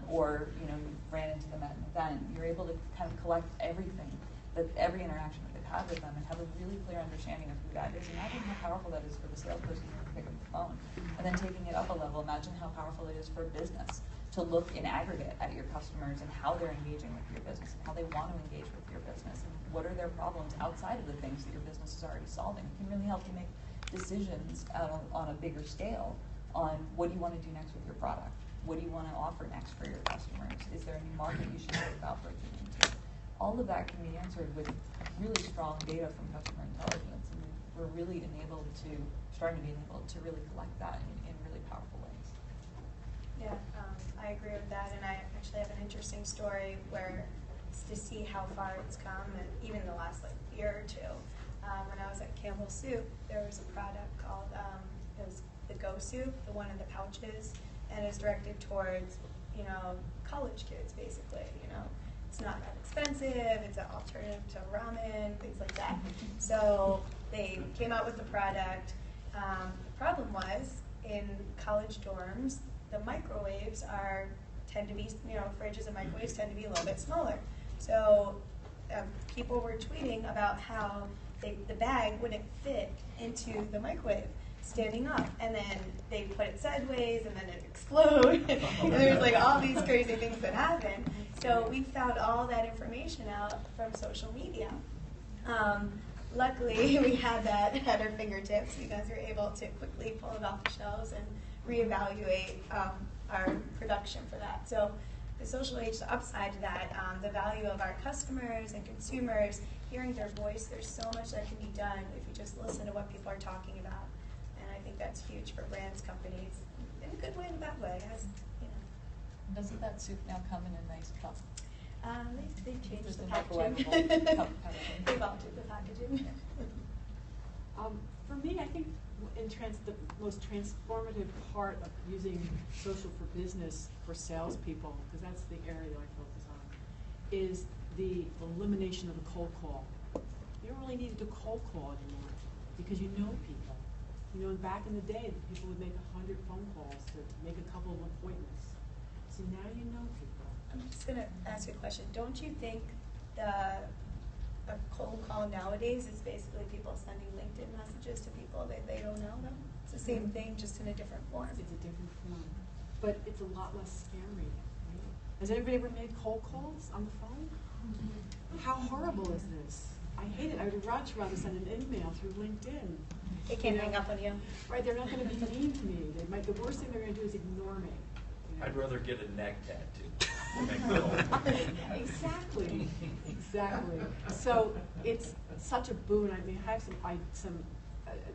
or you ran into them at an event, you're able to kind of collect everything, that every interaction that they've had with them, and have a really clear understanding of who that is. Imagine how powerful that is for the salesperson to pick up the phone. And then taking it up a level, imagine how powerful it is for a business to look in aggregate at your customers and how they're engaging with your business and how they want to engage with your business and what are their problems outside of the things that your business is already solving. It can really help you make decisions on a bigger scale on what do you want to do next with your product? What do you want to offer next for your customers? Is there a new market you should think about breaking into? All of that can be answered with really strong data from customer intelligence, and we're really starting to be enabled to really collect that in really powerful ways. Yeah, I agree with that, and I actually have an interesting story where to see how far it's come, and even the last year or two. When I was at Campbell Soup, there was a product called it was the Go Soup, the one in the pouches, and it's directed towards college kids basically. It's not that expensive. It's an alternative to ramen, things like that. So they came out with the product. The problem was in college dorms, the microwaves tend to be, fridges and microwaves tend to be a little bit smaller. So people were tweeting about how the bag wouldn't fit into the microwave standing up, and then they put it sideways, and then it exploded. And there was all these crazy things that happened. So we found all that information out from social media. Luckily, we had that at our fingertips because we were able to quickly pull it off the shelves and reevaluate our production for that. So the social age, the upside to that, the value of our customers and consumers, hearing their voice, there's so much that can be done if you just listen to what people are talking about. And I think that's huge for brands, companies, in a good way and a bad way. Doesn't that soup now come in a nice cup? They changed Just the a packaging. microwavable cup kind of thing. They've altered the packaging. For me, I think the most transformative part of using social for business for salespeople, because that's the area that I focus on, is the elimination of the cold call. You don't really need to cold call anymore because you know people. Back in the day, people would make 100 phone calls to make a couple of appointments. So now you know people. I'm just going to ask you a question. Don't you think a cold call nowadays is basically people sending LinkedIn messages to people that they don't know them? It's the same thing, just in a different form. It's a different form. But it's a lot less scary. Right? Has anybody ever made cold calls on the phone? How horrible is this? I hate it. I would much rather send an email through LinkedIn. They can't hang up on you. Right, they're not going to be mean to me. The worst thing they're going to do is ignore me. I'd rather get a neck tattoo. Exactly. So it's such a boon. I have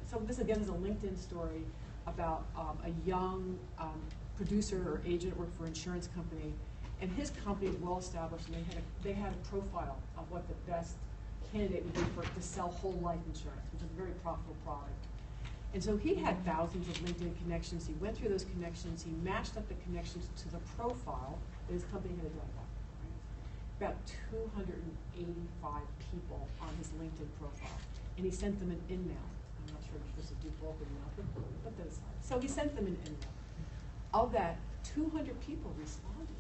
so this again is a LinkedIn story about a young producer or agent worked for an insurance company, and his company is well established, and they had a profile of what the best candidate would be to sell whole life insurance, which is a very profitable product. And so he had thousands of LinkedIn connections. He went through those connections. He matched up the connections to the profile that his company had identified. Right? About 285 people on his LinkedIn profile. And he sent them an email. I'm not sure if you're supposed to do bulk email, but put that aside. So he sent them an email. Of that, 200 people responded,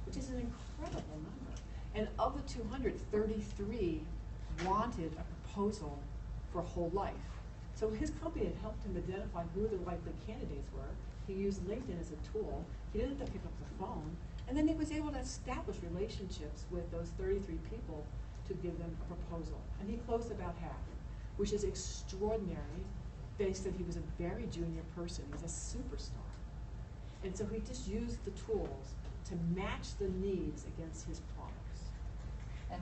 which is an incredible number. And of the 200, 33 wanted a proposal for whole life. So his company had helped him identify who the likely candidates were. He used LinkedIn as a tool. He didn't have to pick up the phone. And then he was able to establish relationships with those 33 people to to give them a proposal. And he closed about half, which is extraordinary. They said he was a very junior person. He's a superstar. And so he just used the tools to match the needs against his products. And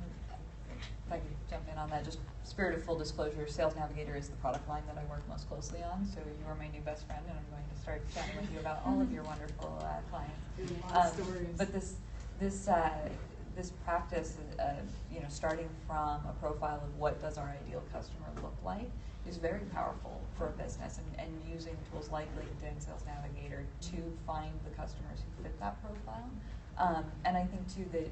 if I could jump in on that, just spirit of full disclosure, Sales Navigator is the product line that I work most closely on, so you are my new best friend, and I'm going to start chatting with you about all of your wonderful clients. There's a lot of stories. But this practice, you know, starting from a profile of what does our ideal customer look like, is very powerful for a business, and using tools like LinkedIn, Sales Navigator to find the customers who fit that profile. And I think too that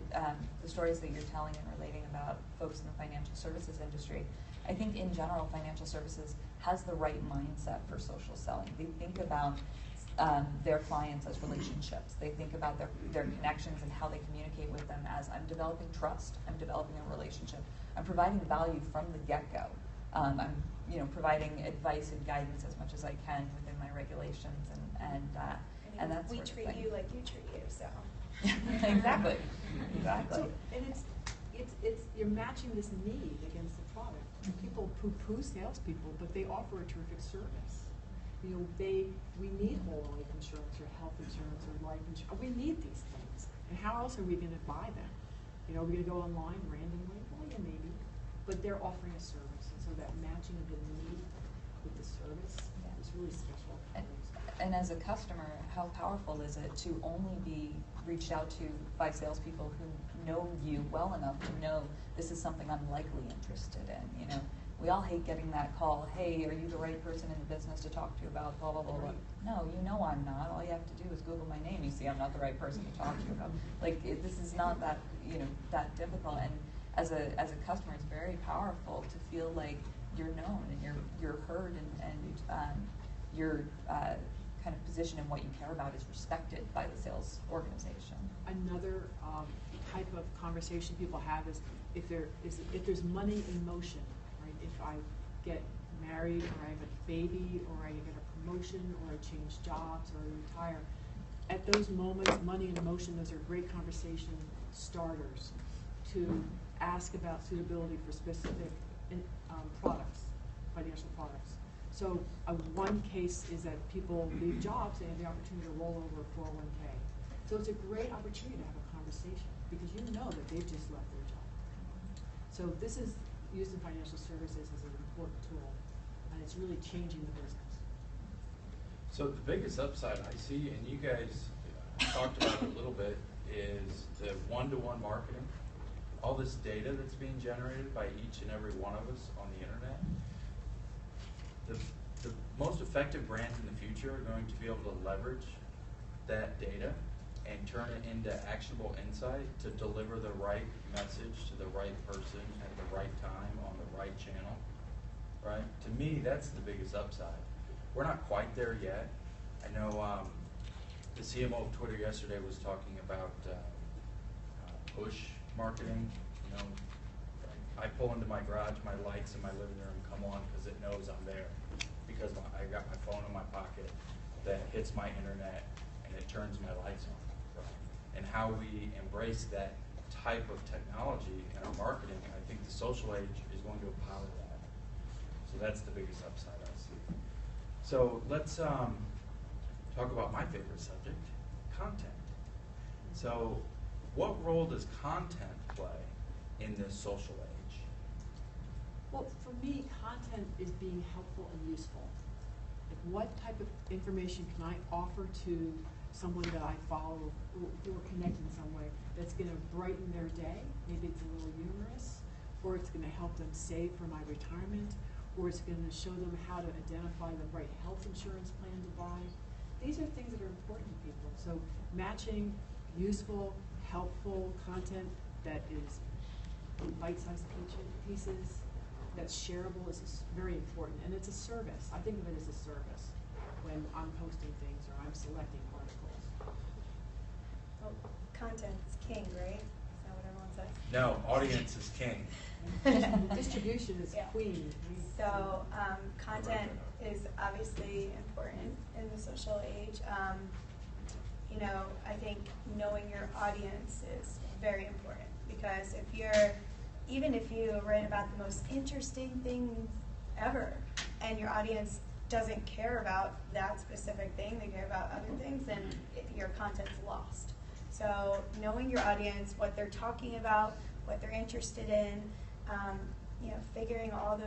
the stories that you're telling and relating about folks in the financial services industry, I think in general financial services has the right mindset for social selling. They think about their clients as relationships. They think about their connections and how they communicate with them as I'm developing trust, I'm developing a relationship, I'm providing value from the get-go. I'm providing advice and guidance as much as I can within my regulations and that's we treat you like you treat you, so. Exactly. So, and it's you're matching this need against the product. People poo-poo salespeople, but they offer a terrific service. You know, we need whole life insurance or health insurance or life insurance. We need these things. And how else are we going to buy them? You know, are we going to go online randomly? Well, yeah, maybe. But they're offering a service, and so that matching of the need with the service is really special. And as a customer, how powerful is it to only be reached out to by salespeople who know you well enough to know this is something I'm likely interested in? You know, we all hate getting that call. Hey, are you the right person in the business to talk to about blah blah blah blah? No, you know I'm not. All you have to do is Google my name. You see, I'm not the right person to talk to you about. Like this is not that that difficult. And as a customer, it's very powerful to feel like you're known and you're heard and you're kind of position and what you care about is respected by the sales organization. Another type of conversation people have is if there's money in motion, right? If I get married or I have a baby or I get a promotion or I change jobs or I retire, at those moments, money in motion, those are great conversation starters to ask about suitability for specific products, financial products. So one case is that people leave jobs and have the opportunity to roll over a 401k. So it's a great opportunity to have a conversation because you know that they've just left their job. So this is used in financial services as an important tool, and it's really changing the business. So the biggest upside I see, and you guys talked about it a little bit, is the one-to-one marketing. All this data that's being generated by each and every one of us on the internet. The most effective brands in the future are going to be able to leverage that data and turn it into actionable insight to deliver the right message to the right person at the right time on the right channel, right? To me, that's the biggest upside. We're not quite there yet. I know the CMO of Twitter yesterday was talking about push marketing. You know, I pull into my garage, my lights in my living room come on because it knows I'm there. Because I got my phone in my pocket that hits my internet and it turns my lights on. Right? And how we embrace that type of technology in our marketing, I think the social age is going to empower that. So that's the biggest upside I see. So let's talk about my favorite subject, content. So what role does content play in this social age? Well, for me, content is being helpful and useful. Like, what type of information can I offer to someone that I follow who are connected in some way that's going to brighten their day? Maybe it's a little humorous, or it's going to help them save for my retirement, or it's going to show them how to identify the right health insurance plan to buy. These are things that are important to people. So matching useful, helpful content that is in bite-sized pieces, that's shareable is very important, and it's a service. I think of it as a service when I'm posting things or I'm selecting articles. Well, content's king, right? Is that what everyone says? No, audience is king. Distribution is queen. So content is obviously important in the social age. You know, I think knowing your audience is very important because if you're even if you write about the most interesting things ever, and your audience doesn't care about that specific thing, they care about other things, then your content's lost. So knowing your audience, what they're talking about, what they're interested in, figuring all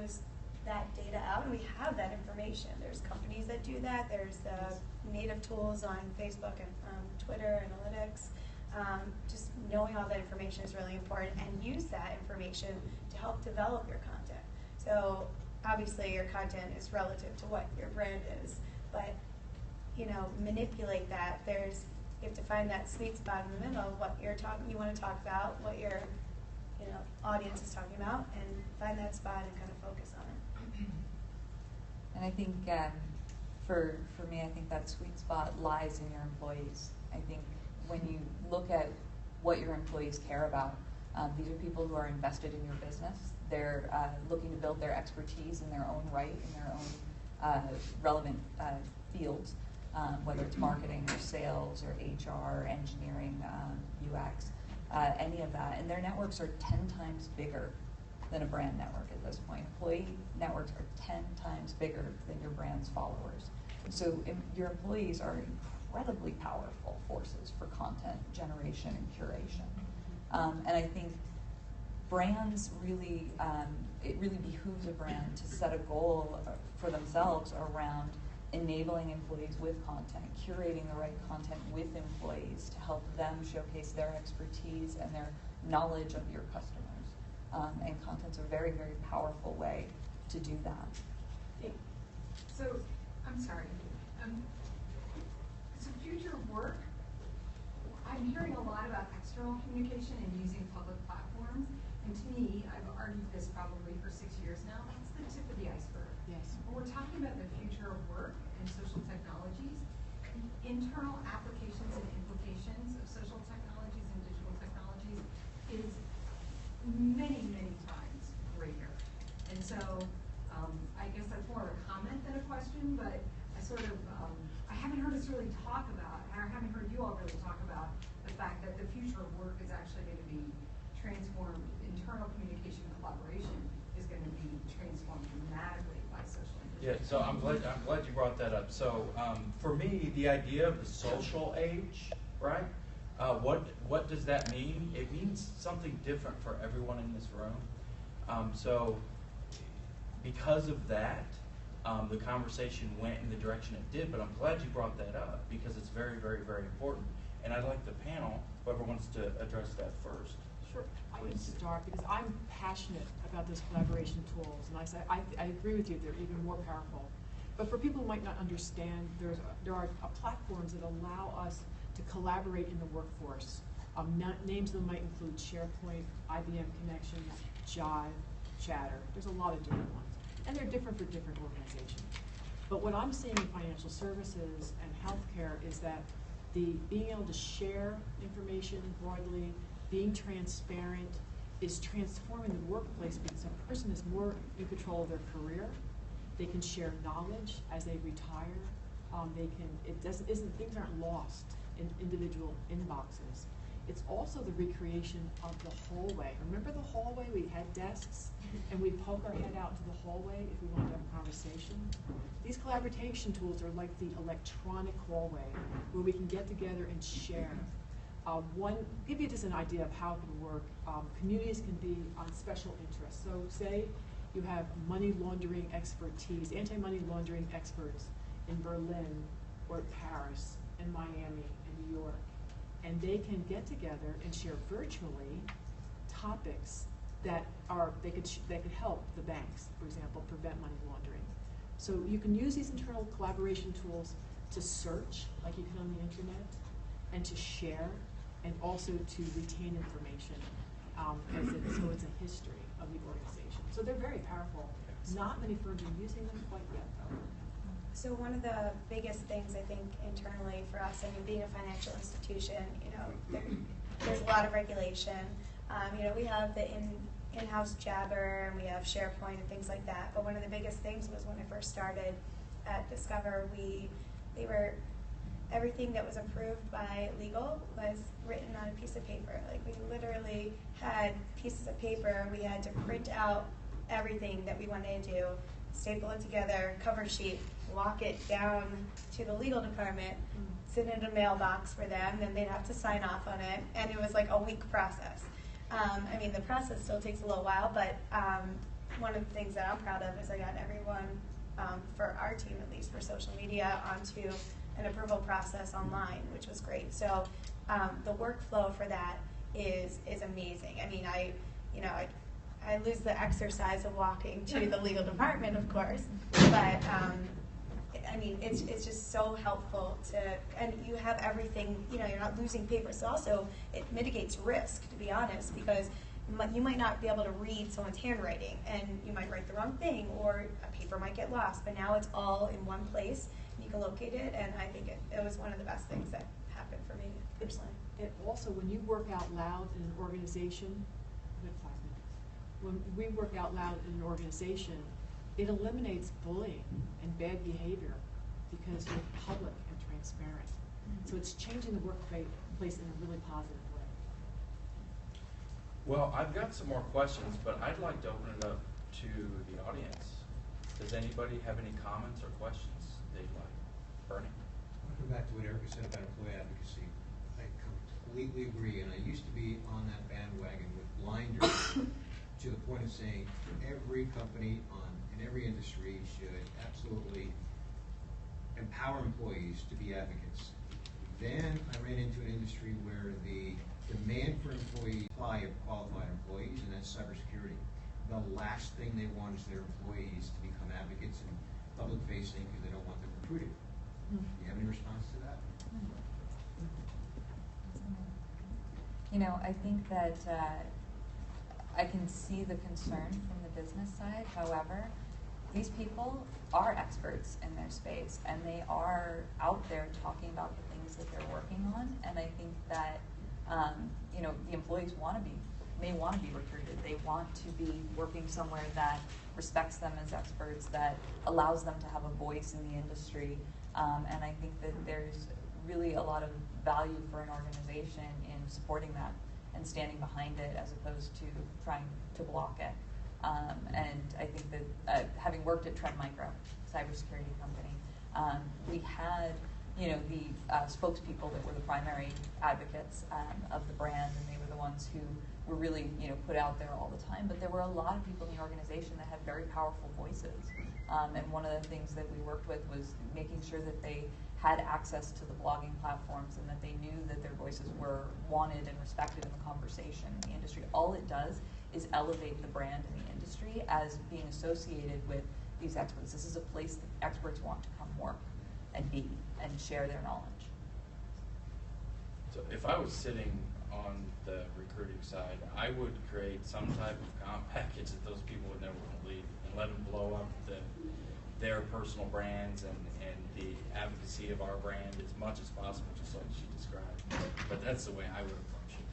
that data out, and we have that information. There's companies that do that. There's the native tools on Facebook and Twitter analytics. Just knowing all that information is really important, and use that information to help develop your content. So obviously your content is relative to what your brand is, but manipulate that. You have to find that sweet spot in the middle of what you want to talk about, what your audience is talking about, and find that spot and kind of focus on it. And I think for me, I think that sweet spot lies in your employees. I think when you look at what your employees care about, these are people who are invested in your business. They're looking to build their expertise in their own right, in their own relevant fields, whether it's marketing or sales or HR, engineering, UX, any of that. And their networks are 10 times bigger than a brand network at this point. Employee networks are 10 times bigger than your brand's followers. So your employees are incredibly powerful forces for content generation and curation. And I think brands really, it really behooves a brand to set a goal for themselves around enabling employees with content, curating the right content with employees to help them showcase their expertise and their knowledge of your customers. And content's a very, very powerful way to do that. So, I'm sorry. So future work, I'm hearing a lot about external communication and using public platforms. And to me, I've argued this probably for 6 years now, that's the tip of the iceberg. Yes. When we're talking about the future of work and social technologies, internal applications and implications of social technologies and digital technologies is many, many times greater. And so I guess that's more of a comment than a question, but I haven't heard us really talk about, or I haven't heard you all really talk about the fact that the future of work is actually going to be transformed. Internal communication and collaboration is going to be transformed dramatically by social Yeah, so I'm glad you brought that up. So for me, the idea of the social age, right? What does that mean? It means something different for everyone in this room. So because of that, the conversation went in the direction it did, but I'm glad you brought that up because it's very, very, very important. And I'd like the panel, whoever wants to address that first. Sure, I can start because I'm passionate about those collaboration tools, and I agree with you, they're even more powerful. But for people who might not understand, there are platforms that allow us to collaborate in the workforce. Names of them might include SharePoint, IBM Connections, Jive, Chatter. There's a lot of different ones, and they're different for different organizations. But what I'm seeing in financial services and healthcare is that being able to share information broadly, being transparent, is transforming the workplace because a person is more in control of their career. They can share knowledge as they retire. Things aren't lost in individual inboxes. It's also the recreation of the hallway. Remember the hallway? We had desks and we'd poke our head out into the hallway if we wanted to have a conversation. These collaboration tools are like the electronic hallway where we can get together and share. Give you just an idea of how it can work. Communities can be on special interests. So say you have money laundering expertise, anti-money laundering experts in Berlin or Paris and Miami and New York. And they can get together and share virtually topics that could help the banks, for example, prevent money laundering. So you can use these internal collaboration tools to search, like you can on the internet, and to share, and also to retain information. So it's a history of the organization. So they're very powerful. Not many firms are using them quite yet, though. So one of the biggest things I think internally for us, being a financial institution, there's a lot of regulation. We have the in-house Jabber, and we have SharePoint and things like that. But one of the biggest things was when I first started at Discover, everything that was approved by legal was written on a piece of paper. Like, we literally had pieces of paper. We had to print out everything that we wanted to do, staple it together, cover sheet, walk it down to the legal department, sit in a mailbox for them, then they'd have to sign off on it, and it was like a week process. I mean, the process still takes a little while, but one of the things that I'm proud of is I got everyone, for our team at least, for social media, onto an approval process online, which was great. So the workflow for that is amazing. I mean, I lose the exercise of walking to the legal department, of course, but I mean, it's just so helpful and you have everything, you're not losing paper. So also, it mitigates risk, to be honest, because you might not be able to read someone's handwriting, and you might write the wrong thing, or a paper might get lost, but now it's all in one place, and you can locate it, and I think it was one of the best things that happened for me, personally. It also, when you work out loud in an organization, we have 5 minutes. When we work out loud in an organization, it eliminates bullying and bad behavior because you're public and transparent. So it's changing the workplace in a really positive way. Well, I've got some more questions, but I'd like to open it up to the audience. Does anybody have any comments or questions they'd like? Bernie? I want to go back to what Erica said about employee advocacy. I completely agree, and I used to be on that bandwagon with blinders to the point of saying every company in every industry should absolutely empower employees to be advocates. Then I ran into an industry where the demand for employee supply of qualified employees, and that's cybersecurity. The last thing they want is their employees to become advocates and public facing because they don't want them recruited. Do you have any response to that? I think that I can see the concern from the business side. However, these people are experts in their space, and they are out there talking about the things that they're working on. And I think that the employees may want to be recruited. They want to be working somewhere that respects them as experts, that allows them to have a voice in the industry. And I think that there's really a lot of value for an organization in supporting that and standing behind it as opposed to trying to block it. And I think that having worked at Trend Micro, cybersecurity company, we had the spokespeople that were the primary advocates of the brand, and they were the ones who were really put out there all the time. But there were a lot of people in the organization that had very powerful voices. And one of the things that we worked with was making sure that they had access to the blogging platforms and that they knew that their voices were wanted and respected in the conversation in the industry. All it does is elevate the brand in the industry as being associated with these experts. This is a place that experts want to come work and be and share their knowledge. So if I was sitting on the recruiting side, I would create some type of comp package that those people would never want to leave and let them blow up their personal brands and the advocacy of our brand as much as possible, just like she described. But that's the way I would approach it.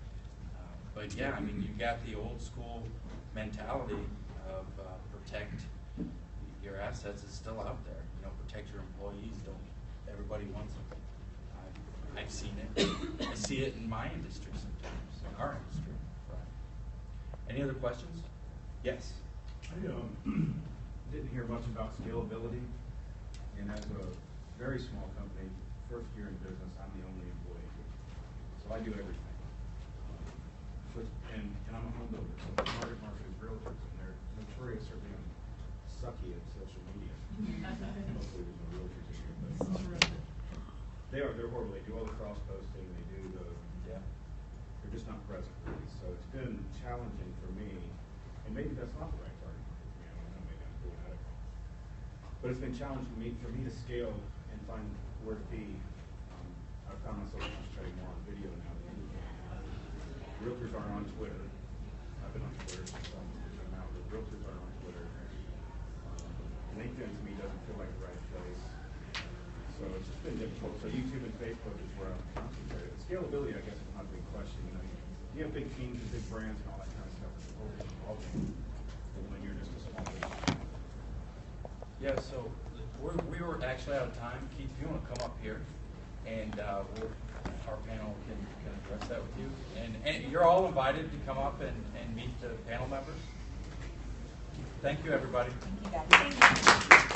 But yeah, I mean, you've got the old school mentality of protect your assets is still out there. Protect your employees. Don't everybody wants them. I've seen it. I see it in my industry sometimes, in our industry. Right. Any other questions? Yes. I didn't hear much about scalability, and as a very small company, first year in business, I'm the only employee, so I do everything. And I'm a home builder, so the target market is realtors, and they're notorious for being sucky at social media. Mostly there's no realtors in here, but they're horrible. They do all the cross posting, they do they're just not present really. So it's been challenging for me, and maybe that's not the right target market for me. I don't know, maybe I'm doing that. But it's been challenging for me to scale and find where to be. I found myself concentrating more on video now than anything. Realtors aren't on Twitter. I've been on Twitter since I'm out, but realtors aren't on Twitter. LinkedIn to me doesn't feel like the right place. So it's just been difficult. So YouTube and Facebook is where I'm concentrated. The scalability, I guess, is not a big question. You have big teams and big brands and all that kind of stuff. It's always involving when you're just a small business. Yeah, so we were actually out of time. Keith, if you want to come up here. and our panel can address that with you. And you're all invited to come up and meet the panel members. Thank you, everybody. Thank you, guys.